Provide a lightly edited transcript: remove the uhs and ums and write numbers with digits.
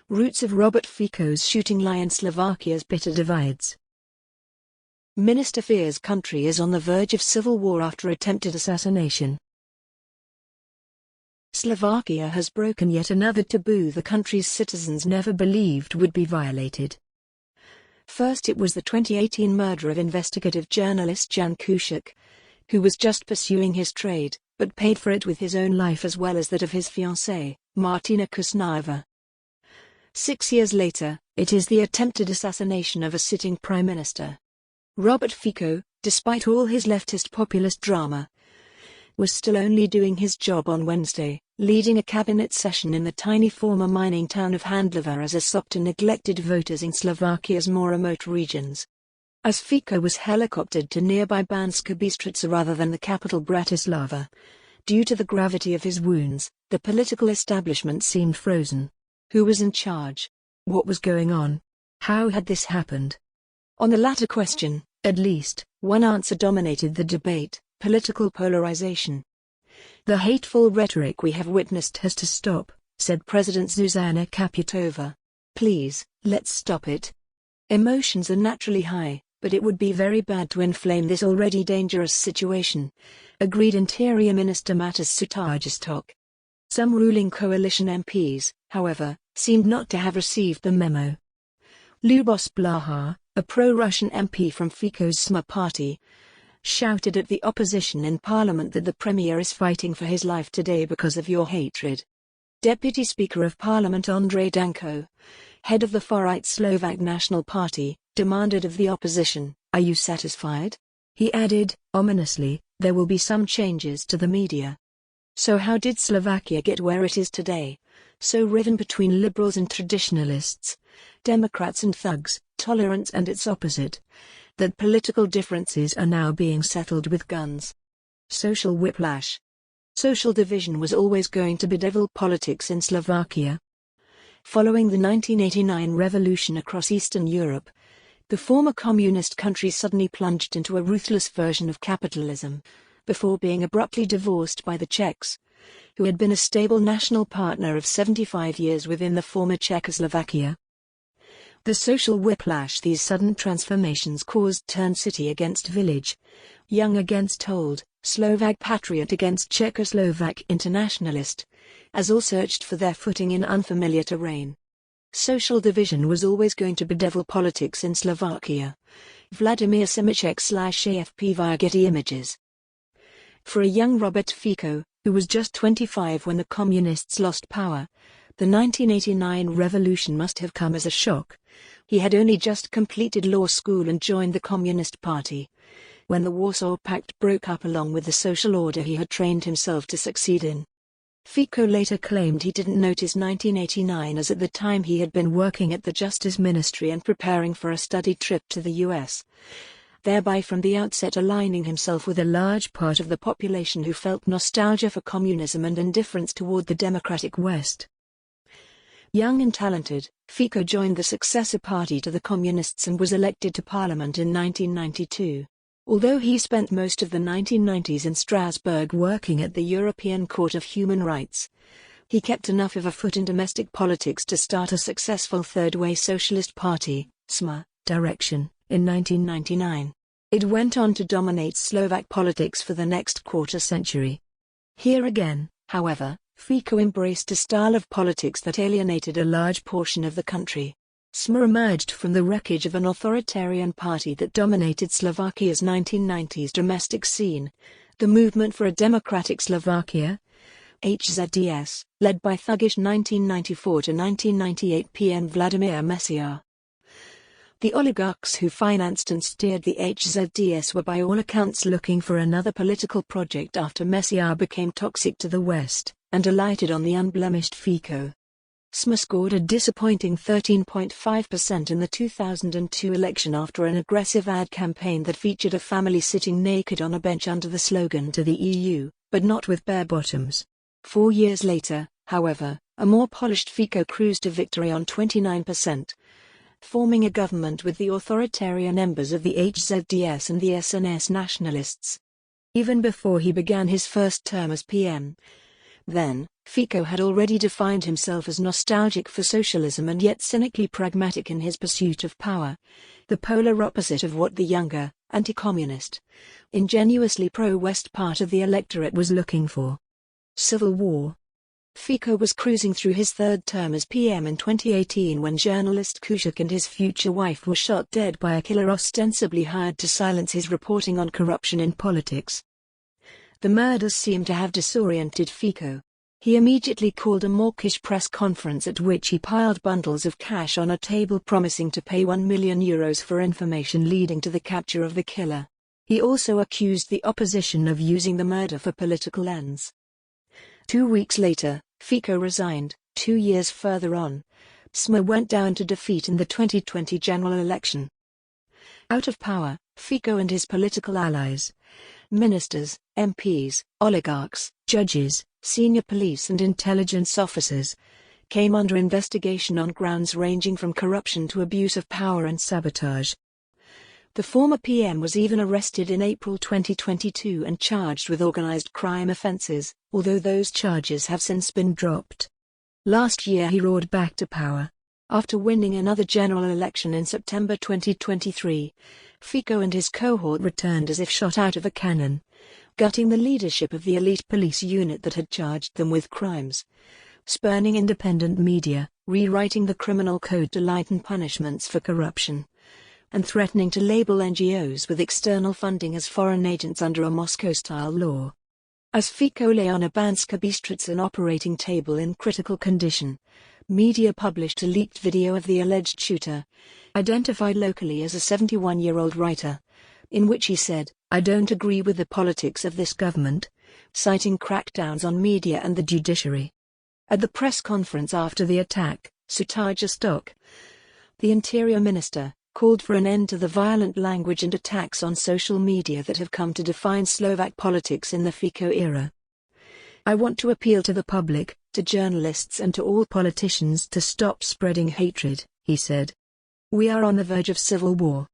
Roots of Robert Fico's shooting lie in Slovakia's bitter divides. Minister fears country is on the verge of civil war after attempted assassination. Slovakia has broken yet another taboo the country's citizens never believed would be violated. First, it was the 2018 murder of investigative journalist Jan Kuciak, who was just pursuing his trade, but paid for it with his own life as well as that of his fiancée, Martina Kusnaeva. 6 years later, it is the attempted assassination of a sitting prime minister. Robert Fico, despite all his leftist populist drama, was still only doing his job on Wednesday, leading a cabinet session in the tiny former mining town of Handlova as a sop to neglected voters in Slovakia's more remote regions. As Fico was helicoptered to nearby Banska Bystrica rather than the capital Bratislava, due to the gravity of his wounds, the political establishment seemed frozen. Who was in charge? What was going on? How had this happened? On the latter question, at least, one answer dominated the debate: political polarization. "The hateful rhetoric we have witnessed has to stop," said President Zuzana Kaputova. "Please, let's stop it. Emotions are naturally high, but it would be very bad to inflame this already dangerous situation," agreed Interior Minister Matas Sutarjistok. Some ruling coalition MPs, however, seemed not to have received the memo. Lubos Blaha, a pro-Russian MP from Fico's SMA party, shouted at the opposition in parliament that the premier is fighting for his life today because of your hatred. Deputy Speaker of Parliament Andrej Danko, head of the far-right Slovak National Party, demanded of the opposition, "Are you satisfied?" He added, ominously, "There will be some changes to the media." So how did Slovakia get where it is today, so riven between liberals and traditionalists, Democrats and thugs, tolerance and its opposite, that political differences are now being settled with guns? Social whiplash. Social division was always going to bedevil politics in Slovakia. Following the 1989 revolution across Eastern Europe, the former communist country suddenly plunged into a ruthless version of capitalism, before being abruptly divorced by the Czechs, who had been a stable national partner of 75 years within the former Czechoslovakia. The social whiplash these sudden transformations caused turned city against village, young against old, Slovak patriot against Czechoslovak internationalist, as all searched for their footing in unfamiliar terrain. Social division was always going to bedevil politics in Slovakia. Vladimir Simichek/AFP via Getty Images. For a young Robert Fico, who was just 25 when the communists lost power, the 1989 revolution must have come as a shock. He had only just completed law school and joined the Communist Party, when the Warsaw Pact broke up along with the social order he had trained himself to succeed in. Fico later claimed he didn't notice 1989 as at the time he had been working at the Justice Ministry and preparing for a study trip to the US, thereby from the outset aligning himself with a large part of the population who felt nostalgia for communism and indifference toward the democratic West. Young and talented, Fico joined the successor party to the Communists and was elected to parliament in 1992. Although he spent most of the 1990s in Strasbourg working at the European Court of Human Rights, he kept enough of a foot in domestic politics to start a successful third-way socialist party, SMA, direction, in 1999. It went on to dominate Slovak politics for the next quarter century. Here again, however, Fico embraced a style of politics that alienated a large portion of the country. SMA emerged from the wreckage of an authoritarian party that dominated Slovakia's 1990s domestic scene, the Movement for a Democratic Slovakia, HZDS, led by thuggish 1994 to 1998 PM Vladimir Mesiar. The oligarchs who financed and steered the HZDS were by all accounts looking for another political project after Mesiar became toxic to the West, and alighted on the unblemished Fico. SMA scored a disappointing 13.5% in the 2002 election after an aggressive ad campaign that featured a family sitting naked on a bench under the slogan "To the EU, but not with bare bottoms." 4 years later, however, a more polished Fico cruised to victory on 29%. Forming a government with the authoritarian members of the HZDS and the SNS nationalists. Even before he began his first term as PM, Then, Fico had already defined himself as nostalgic for socialism and yet cynically pragmatic in his pursuit of power, the polar opposite of what the younger, anti-communist, ingenuously pro-West part of the electorate was looking for. Civil war. Fico was cruising through his third term as PM in 2018 when journalist Kuciak and his future wife were shot dead by a killer ostensibly hired to silence his reporting on corruption in politics. The murders seemed to have disoriented Fico. He immediately called a mawkish press conference at which he piled bundles of cash on a table promising to pay €1 million for information leading to the capture of the killer. He also accused the opposition of using the murder for political ends. 2 weeks later, Fico resigned. 2 years further on, SMA went down to defeat in the 2020 general election. Out of power, Fico and his political allies, ministers, MPs, oligarchs, judges, senior police and intelligence officers, came under investigation on grounds ranging from corruption to abuse of power and sabotage. The former PM was even arrested in April 2022 and charged with organized crime offenses, although those charges have since been dropped. Last year he roared back to power. After winning another general election in September 2023, Fico and his cohort returned as if shot out of a cannon, gutting the leadership of the elite police unit that had charged them with crimes, spurning independent media, rewriting the criminal code to lighten punishments for corruption, and threatening to label NGOs with external funding as foreign agents under a Moscow-style law. As Fico lay on a Banska Bystrica operating table in critical condition, media published a leaked video of the alleged shooter, identified locally as a 71-year-old writer, in which he said, "I don't agree with the politics of this government," citing crackdowns on media and the judiciary. At the press conference after the attack, Sutaja Stok, the Interior Minister, called for an end to the violent language and attacks on social media that have come to define Slovak politics in the Fico era. "I want to appeal to the public, to journalists and to all politicians to stop spreading hatred," he said. "We are on the verge of civil war."